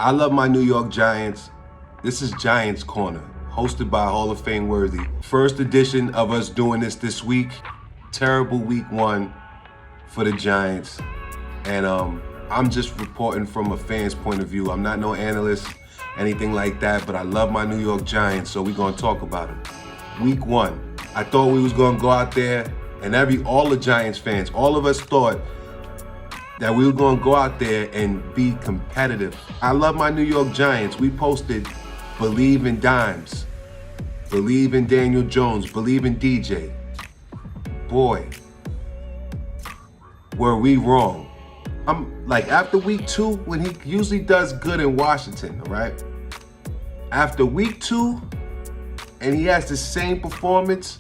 I love my New York Giants. This is Giants Corner, hosted by Hall of Fame worthy. First edition of us doing this week. Terrible week one for the Giants. And I'm just reporting from a fan's point of view. I'm not no analyst, anything like that, but I love my New York Giants, so we're gonna talk about them. Week one, I thought we was gonna go out there and all the Giants fans, all of us thought that we were going to go out there and be competitive. I love my New York Giants. We posted believe in Dimes, believe in Daniel Jones, believe in DJ. Boy, were we wrong. I'm like, after week two, when he usually does good in Washington, all right? After week two, and he has the same performance,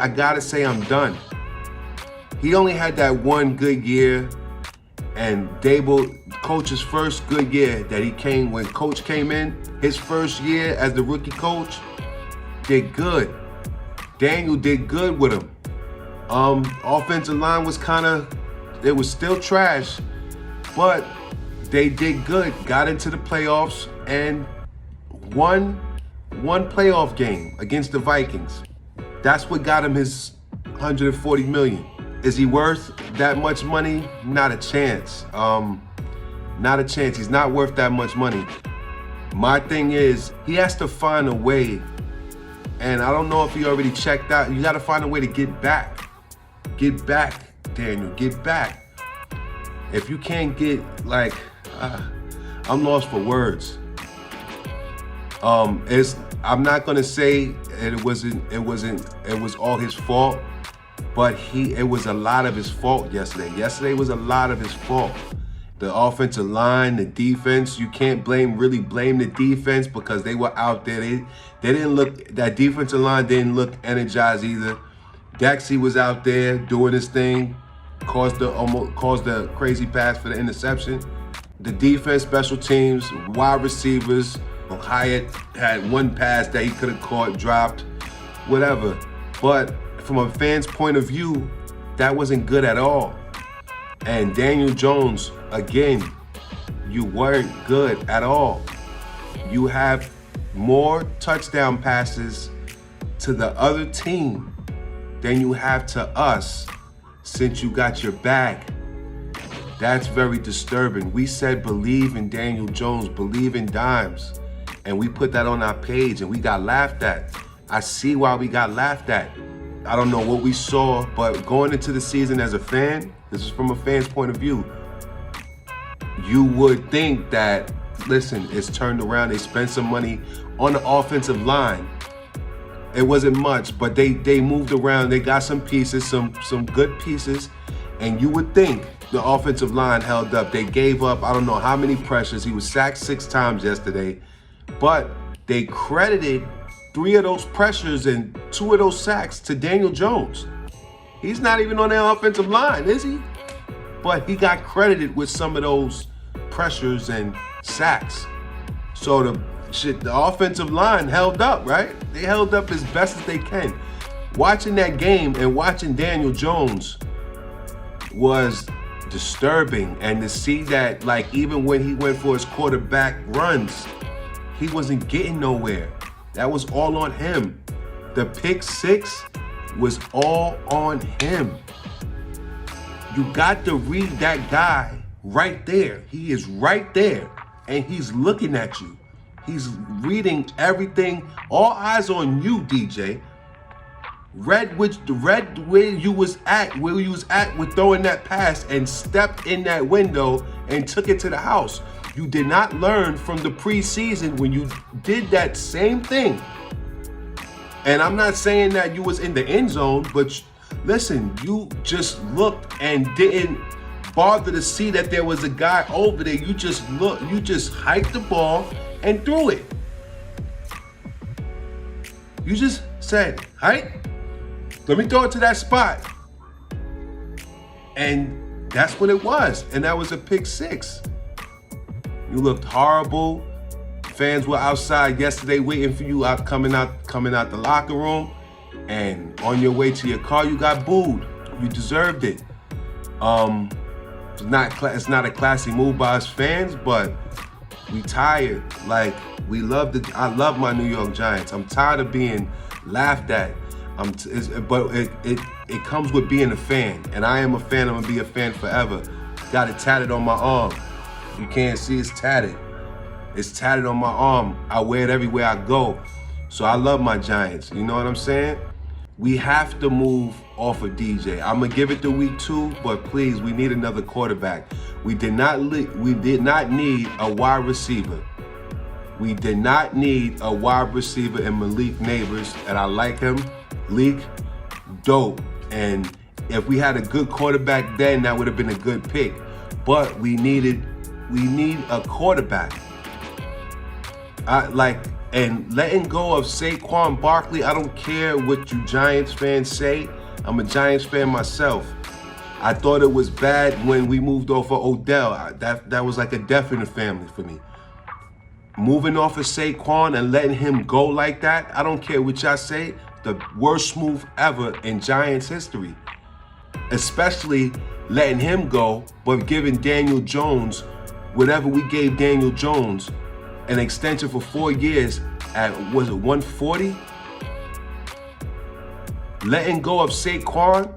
I gotta say I'm done. He only had that one good year, and Dable, coach's first good year that he came when coach came in, his first year as the rookie coach, did good. Daniel did good with him. Offensive line was it was still trash, but they did good, got into the playoffs and won one playoff game against the Vikings. That's what got him his $140 million. Is he worth that much money? Not a chance. Not a chance. He's not worth that much money. My thing is, he has to find a way, and I don't know if he already checked out. You got to find a way to get back. Get back, Daniel. Get back. If you can't get, I'm lost for words. I'm not gonna say it was all his fault. But it was a lot of his fault yesterday. Yesterday was a lot of his fault. The offensive line, the defense, you can't really blame the defense because they were out there. They didn't look, that defensive line didn't look energized either. Daxie was out there doing his thing, caused the crazy pass for the interception. The defense, special teams, wide receivers, Hyatt had one pass that he could have caught, dropped, whatever. But from a fan's point of view, that wasn't good at all. And Daniel Jones, again, you weren't good at all. You have more touchdown passes to the other team than you have to us since you got your bag. That's very disturbing. We said believe in Daniel Jones, believe in Dimes, and we put that on our page and we got laughed at. I see why we got laughed at. I don't know what we saw, but going into the season as a fan, this is from a fan's point of view, you would think that, listen, it's turned around. They spent some money on the offensive line. It wasn't much, but they moved around. They got some pieces, some good pieces, and you would think the offensive line held up. They gave up, I don't know how many pressures. He was sacked 6 times yesterday, but they credited 3 of those pressures and 2 of those sacks to Daniel Jones. He's not even on the offensive line, is he? But he got credited with some of those pressures and sacks. So the offensive line held up, right? They held up as best as they can. Watching that game and watching Daniel Jones was disturbing. And to see that, even when he went for his quarterback runs, he wasn't getting nowhere. That was all on him. The pick 6 was all on him. You got to read that guy right there. He is right there, and he's looking at you. He's reading everything. All eyes on you, DJ. Read where you was at with throwing that pass and stepped in that window and took it to the house. You did not learn from the preseason when you did that same thing. And I'm not saying that you was in the end zone, but listen, you just looked and didn't bother to see that there was a guy over there. You just hiked the ball and threw it. You just said, hike, let me throw it to that spot. And that's what it was. And that was a pick 6. You looked horrible. Fans were outside yesterday waiting for you coming out the locker room. And on your way to your car, you got booed. You deserved it. It's not a classy move by us fans, but We tired. Like, I love my New York Giants. I'm tired of being laughed at. But it comes with being a fan. And I am a fan. I'm going to be a fan forever. Got it tatted on my arm. You can't see it's tatted. It's tatted on my arm. I wear it everywhere I go. So I love my Giants. You know what I'm saying? We have to move off of DJ. I'm gonna give it to week 2, but please, we need another quarterback. We did not need a wide receiver. We did not need a wide receiver in Malik Neighbors, and I like him. Leak, dope. And if we had a good quarterback then, that would have been a good pick. But we need a quarterback. And letting go of Saquon Barkley, I don't care what you Giants fans say. I'm a Giants fan myself. I thought it was bad when we moved off of Odell. That was like a death in the family for me. Moving off of Saquon and letting him go like that, I don't care what y'all say, the worst move ever in Giants history. Especially letting him go, but giving Daniel Jones whatever we gave Daniel Jones, an extension for 4 years at, was it 140? Letting go of Saquon,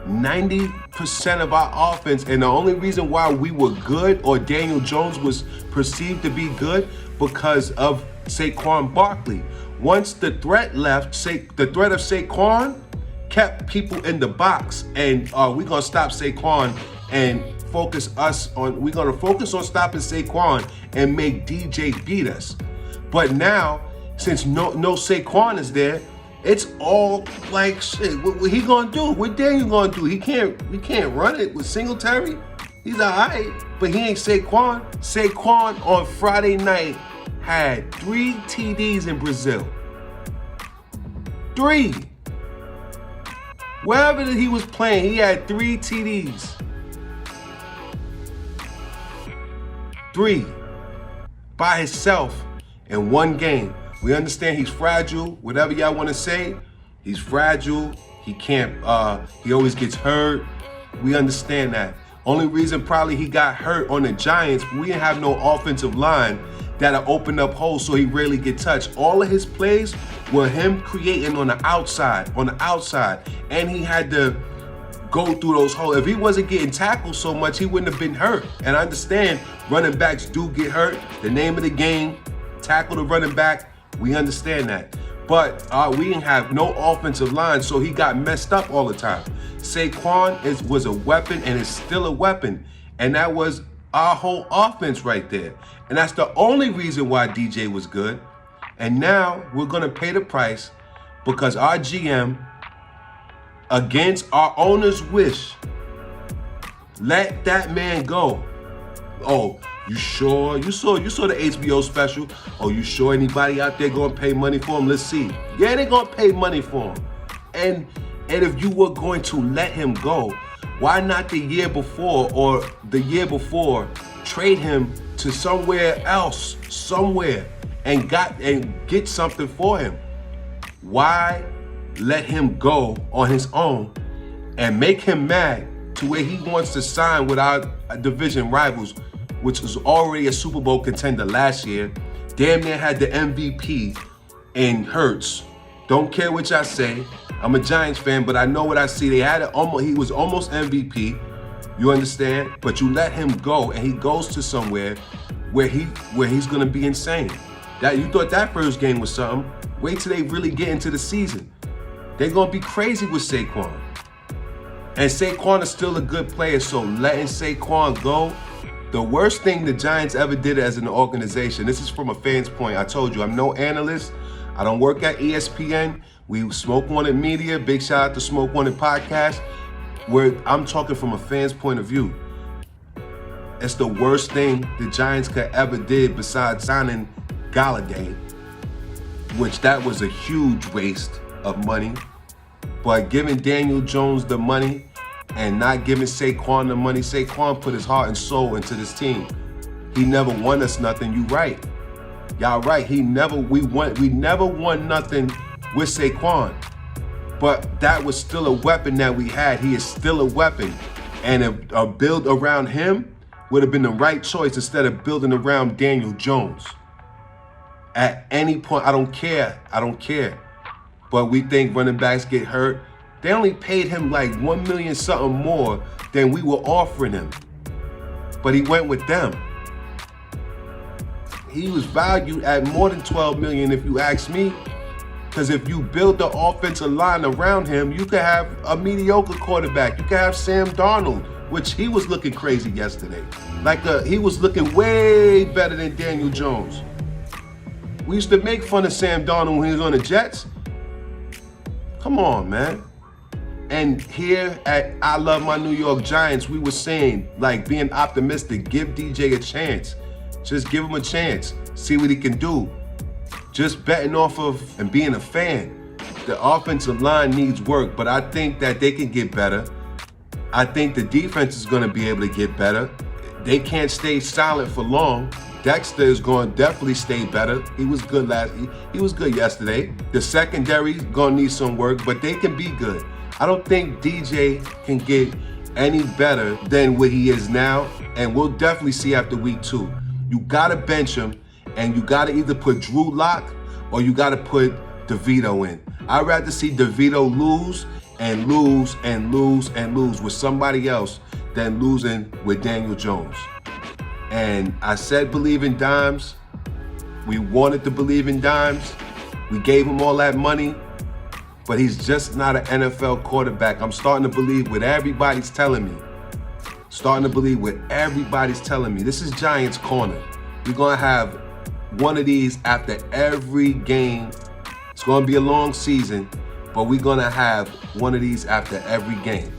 90% of our offense, and the only reason why we were good or Daniel Jones was perceived to be good because of Saquon Barkley. Once the threat left, the threat of Saquon kept people in the box, and we're gonna stop Saquon and we're gonna focus on stopping Saquon and make DJ beat us. But now, since no Saquon is there, it's all like shit. What he gonna do? What Daniel gonna do? We can't run it with Singletary. He's alright, but he ain't Saquon. Saquon on Friday night had 3 TDs in Brazil. 3. Wherever that he was playing, he had 3 TDs. 3 by himself in one game. We understand he's fragile, whatever y'all want to say. He's fragile. He can't, he always gets hurt. We understand that. Only reason probably he got hurt on the Giants, we didn't have no offensive line that'll open up holes so he rarely get touched. All of his plays were him creating on the outside. And he had to go through those holes. If he wasn't getting tackled so much, he wouldn't have been hurt. And I understand running backs do get hurt. The name of the game, tackle the running back, we understand that. But we didn't have no offensive line, so he got messed up all the time. Saquon was a weapon and is still a weapon. And that was our whole offense right there. And that's the only reason why DJ was good. And now we're gonna pay the price because our GM, against our owner's wish, let that man go. Oh, you sure? You saw the HBO special. Oh, you sure anybody out there gonna pay money for him? Let's see. Yeah, they gonna pay money for him. And if you were going to let him go, why not the year before or the year before trade him to somewhere else, and get something for him? Why let him go on his own and make him mad to where he wants to sign with our division rivals, which was already a Super Bowl contender last year, damn near had the MVP in Hurts. Don't care what y'all say. I'm a Giants fan, but I know what I see. He was almost MVP. You understand? But you let him go, and he goes to somewhere where he's gonna be insane. You thought that first game was something. Wait till they really get into the season. They're gonna be crazy with Saquon. And Saquon is still a good player, so letting Saquon go, the worst thing the Giants ever did as an organization, this is from a fan's point. I told you, I'm no analyst. I don't work at ESPN. We Smoke On It Media. Big shout out to Smoke On It Podcast, where I'm talking from a fan's point of view. It's the worst thing the Giants could ever did besides signing Galladay, which that was a huge waste of money. But giving Daniel Jones the money and not giving Saquon the money, Saquon put his heart and soul into this team. He never won us nothing. You right. Y'all right. We never won nothing with Saquon. But that was still a weapon that we had. He is still a weapon. And a build around him would have been the right choice instead of building around Daniel Jones. At any point, I don't care. But we think running backs get hurt. They only paid him like $1 million something more than we were offering him. But he went with them. He was valued at more than $12 million if you ask me. Because if you build the offensive line around him, you could have a mediocre quarterback. You could have Sam Darnold, which he was looking crazy yesterday. He was looking way better than Daniel Jones. We used to make fun of Sam Darnold when he was on the Jets. Come on, man. And here at I Love My New York Giants, we were saying, like, being optimistic, give DJ a chance. Just give him a chance. See what he can do. Just betting off of and being a fan. The offensive line needs work, but I think that they can get better. I think the defense is going to be able to get better. They can't stay silent for long. Dexter is going to definitely stay better. He was good he was good yesterday. The secondary is going to need some work, but they can be good. I don't think DJ can get any better than what he is now, and we'll definitely see after week 2. You got to bench him, and you got to either put Drew Lock or you got to put DeVito in. I'd rather see DeVito lose and lose and lose and lose with somebody else than losing with Daniel Jones. And I said believe in Dimes. We wanted to believe in Dimes. We gave him all that money, but he's just not an NFL quarterback. I'm starting to believe what everybody's telling me. This is Giants Corner. We're going to have one of these after every game. It's going to be a long season, but we're going to have one of these after every game.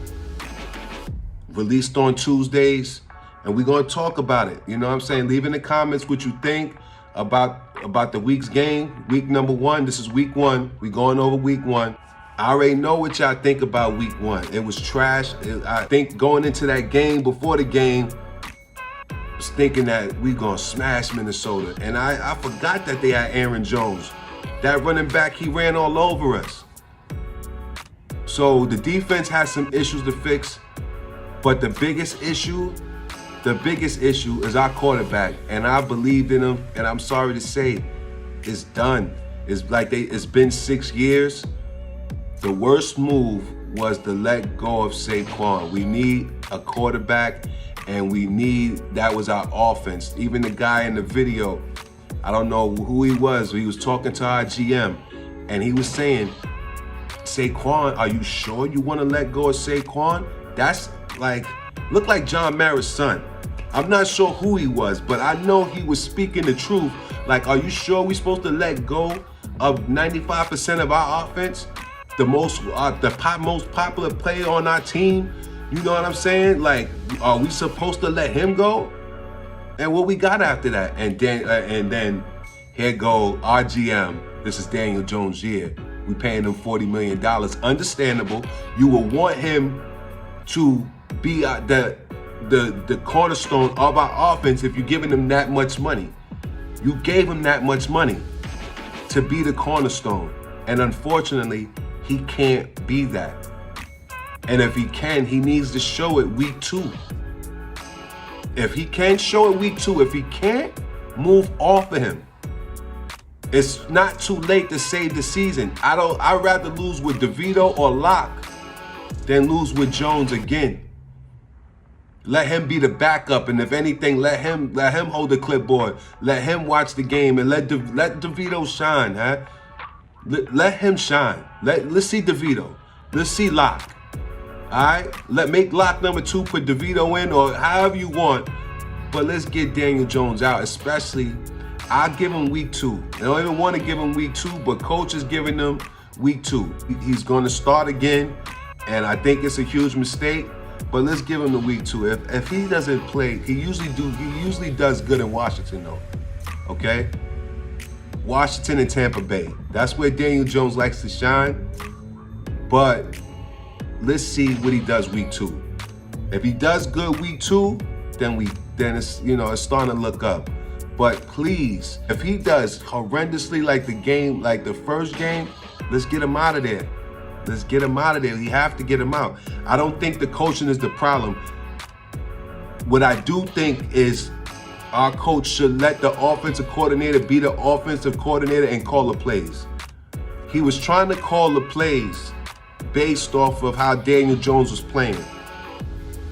Released on Tuesdays, and we're going to talk about it. You know what I'm saying? Leave in the comments what you think about the week's game. Week number 1. This is week 1. We're going over week 1. I already know what y'all think about week 1. It was trash. I think going into that game, before the game, I was thinking that we going to smash Minnesota. And I forgot that they had Aaron Jones. That running back, he ran all over us. So the defense has some issues to fix. But the biggest issue is our quarterback. And I believed in him. And I'm sorry to say, it's done. It's been 6 years. The worst move was to let go of Saquon. We need a quarterback, and that was our offense. Even the guy in the video, I don't know who he was, but he was talking to our GM, and he was saying, Saquon, are you sure you want to let go of Saquon? That's looked like John Mara's son. I'm not sure who he was, but I know he was speaking the truth. Are you sure we're supposed to let go of 95% of our offense? The most popular player on our team, you know what I'm saying? Are we supposed to let him go? And what we got after that? And then here go our GM. This is Daniel Jones' year. We paying him $40 million. Understandable. You will want him to be the cornerstone of our offense if you're giving him that much money. You gave him that much money to be the cornerstone, and unfortunately, he can't be that. And if he can, he needs to show it week 2. If he can show it week 2, if he can't, move off of him. It's not too late to save the season. I'd rather lose with DeVito or Locke than lose with Jones again. Let him be the backup, and if anything, let him hold the clipboard. Let him watch the game, and let DeVito shine, huh? Let him shine. Let's see DeVito. Let's see Locke. All right? Make Locke number 2, put DeVito in, or however you want. But let's get Daniel Jones out, especially, I'll give him week 2. I don't even want to give him week 2, but coach is giving him week 2. He's going to start again, and I think it's a huge mistake, but let's give him the week 2. If he doesn't play, he usually does good in Washington, though. Okay? Washington and Tampa Bay. That's where Daniel Jones likes to shine. But let's see what he does week 2. If he does good week 2, then it's it's starting to look up. But please, if he does horrendously like the first game, let's get him out of there. Let's get him out of there. We have to get him out. I don't think the coaching is the problem. What I do think is our coach should let the offensive coordinator be the offensive coordinator and call the plays. He was trying to call the plays based off of how Daniel Jones was playing.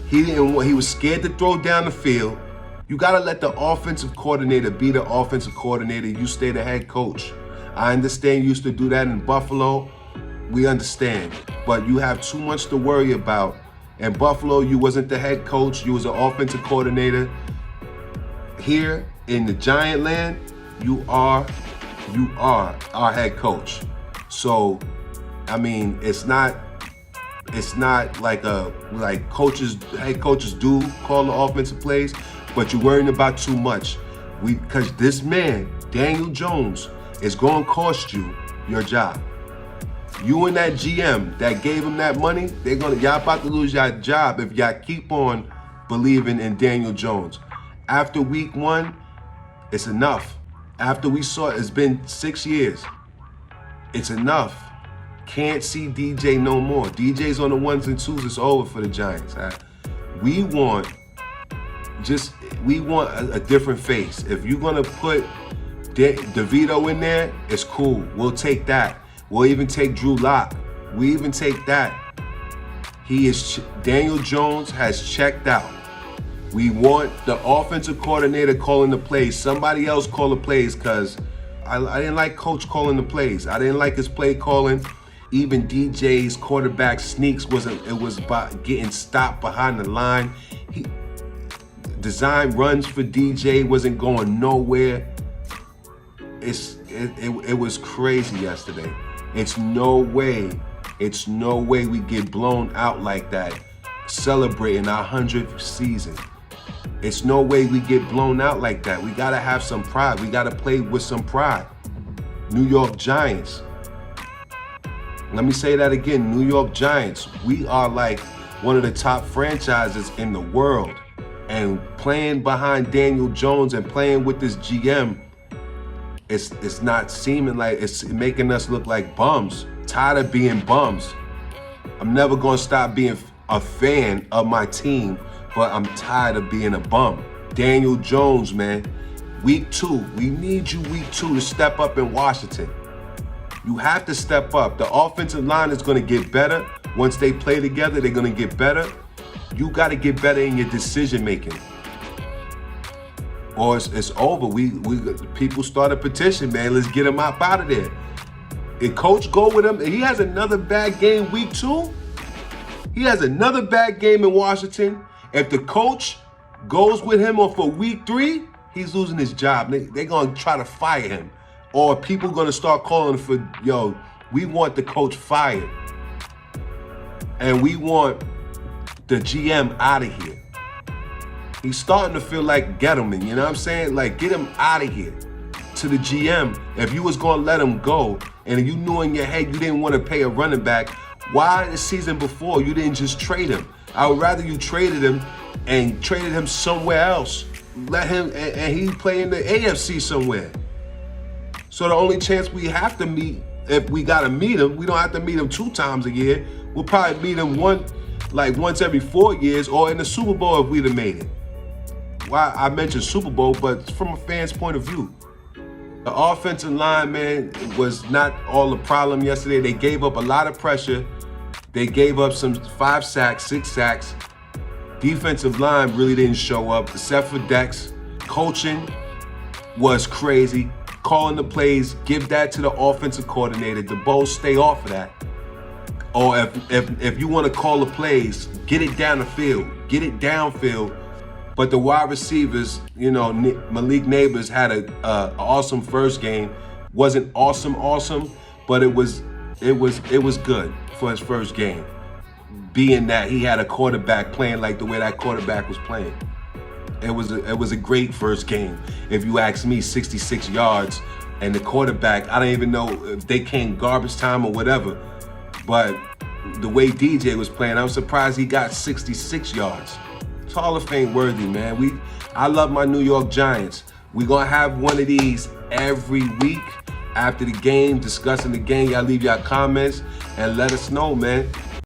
He was scared to throw down the field. You gotta let the offensive coordinator be the offensive coordinator. You stay the head coach. I understand you used to do that in Buffalo. We understand. But you have too much to worry about. In Buffalo, you wasn't the head coach. You was an offensive coordinator. Here in the Giant land, you are our head coach. So, I mean, it's not like head coaches do call the offensive plays, but you're worrying about too much. Because this man, Daniel Jones, is going to cost you your job. You and that GM that gave him that money, y'all about to lose your job if y'all keep on believing in Daniel Jones. After week 1, it's enough. After we saw it's been 6 years, it's enough. Can't see DJ no more. DJ's on the 1s and 2s. It's over for the Giants. We want a different face. If you're gonna put DeVito in there, it's cool. We'll take that. We'll even take Drew Lock. We even take that. Daniel Jones has checked out. We want the offensive coordinator calling the plays. Somebody else call the plays, because I didn't like Coach calling the plays. I didn't like his play calling. Even DJ's quarterback sneaks was about getting stopped behind the line. Design runs for DJ wasn't going nowhere. It was crazy yesterday. It's no way we get blown out like that celebrating our 100th season. It's no way we get blown out like that. We gotta have some pride. We gotta play with some pride. New York Giants. Let me say that again, New York Giants. We are like one of the top franchises in the world. And playing behind Daniel Jones and playing with this GM, it's not seeming like, it's making us look like bums. Tired of being bums. I'm never gonna stop being a fan of my team, but I'm tired of being a bum. Daniel Jones, man, week 2, we need you week 2 to step up in Washington. You have to step up. The offensive line is gonna get better. Once they play together, they're gonna get better. You gotta get better in your decision making, or it's over. People start a petition, man. Let's get him out of there. If coach go with him, he has another bad game week 2. He has another bad game in Washington. If the coach goes with him on for week 3, he's losing his job. They're gonna try to fire him, or people gonna start calling for, we want the coach fired, and we want the GM out of here. He's starting to feel like Gettleman, you know what I'm saying? Like, get him out of here. To the GM, if you was gonna let him go, and you knew in your head you didn't want to pay a running back, why the season before you didn't just trade him? I would rather you traded him somewhere else. Let him, and he play in the AFC somewhere. So the only chance we have to meet, if we gotta meet him, we don't have to meet him 2 times a year. We'll probably meet him once every 4 years, or in the Super Bowl if we'd have made it. Why I mentioned Super Bowl, but from a fan's point of view. The offensive line, man, was not all the problem yesterday. They gave up a lot of pressure. They gave up some 5 sacks, 6 sacks. Defensive line really didn't show up, except for Dex. Coaching was crazy. Calling the plays, give that to the offensive coordinator. The Bulls stay off of that. Or if you want to call the plays, get it down the field. Get it downfield. But the wide receivers, Malik Neighbors had an awesome first game. Wasn't awesome, but it was good for his first game. Being that he had a quarterback playing like the way that quarterback was playing. It was a great first game. If you ask me, 66 yards, and the quarterback, I don't even know if they came garbage time or whatever. But the way DJ was playing, I was surprised he got 66 yards. It's Hall of Fame worthy, man. I love my New York Giants. We're gonna have one of these every week after the game, discussing the game. Y'all leave y'all comments and let us know, man.